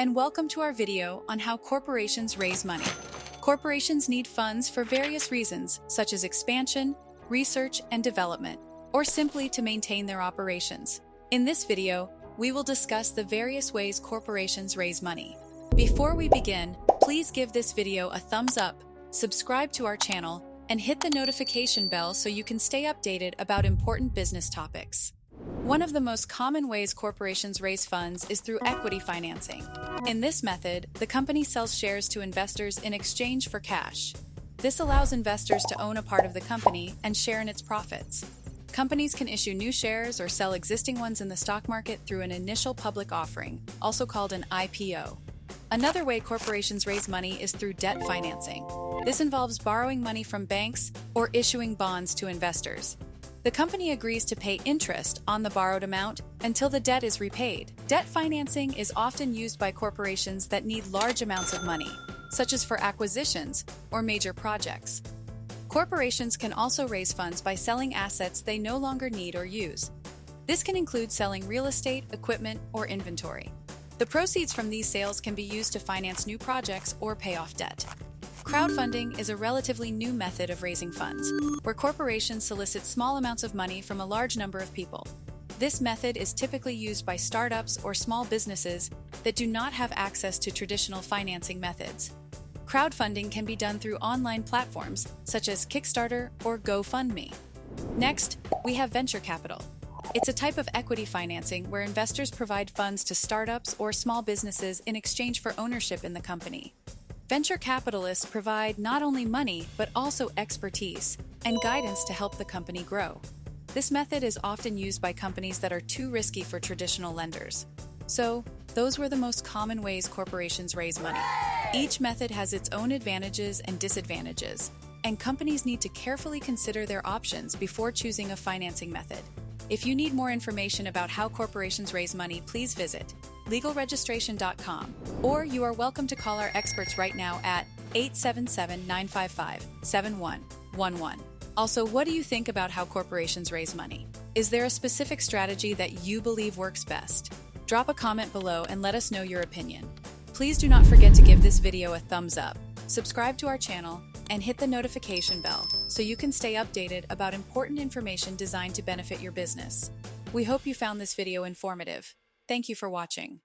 and welcome to our video on how corporations raise money. Corporations need funds for various reasons, such as expansion, research and development, or simply to maintain their operations. In this video, we will discuss the various ways corporations raise money. Before we begin, please give this video a thumbs up, subscribe to our channel, and hit the notification bell so you can stay updated about important business topics. One of the most common ways corporations raise funds is through equity financing. In this method, the company sells shares to investors in exchange for cash. This allows investors to own a part of the company and share in its profits. Companies can issue new shares or sell existing ones in the stock market through an initial public offering, also called an IPO. Another way corporations raise money is through debt financing. This involves borrowing money from banks or issuing bonds to investors. The company agrees to pay interest on the borrowed amount until the debt is repaid. Debt financing is often used by corporations that need large amounts of money, such as for acquisitions or major projects. Corporations can also raise funds by selling assets they no longer need or use. This can include selling real estate, equipment, or inventory. The proceeds from these sales can be used to finance new projects or pay off debt. Crowdfunding is a relatively new method of raising funds, where corporations solicit small amounts of money from a large number of people. This method is typically used by startups or small businesses that do not have access to traditional financing methods. Crowdfunding can be done through online platforms such as Kickstarter or GoFundMe. Next, we have venture capital. It's a type of equity financing where investors provide funds to startups or small businesses in exchange for ownership in the company. Venture capitalists provide not only money, but also expertise and guidance to help the company grow. This method is often used by companies that are too risky for traditional lenders. So, those were the most common ways corporations raise money. Each method has its own advantages and disadvantages, and companies need to carefully consider their options before choosing a financing method. If you need more information about how corporations raise money, please visit legalregistration.com, or you are welcome to call our experts right now at 877-955-7111. Also, what do you think about how corporations raise money? Is there a specific strategy that you believe works best? Drop a comment below and let us know your opinion. Please do not forget to give this video a thumbs up, subscribe to our channel, and hit the notification bell so you can stay updated about important information designed to benefit your business. We hope you found this video informative. Thank you for watching.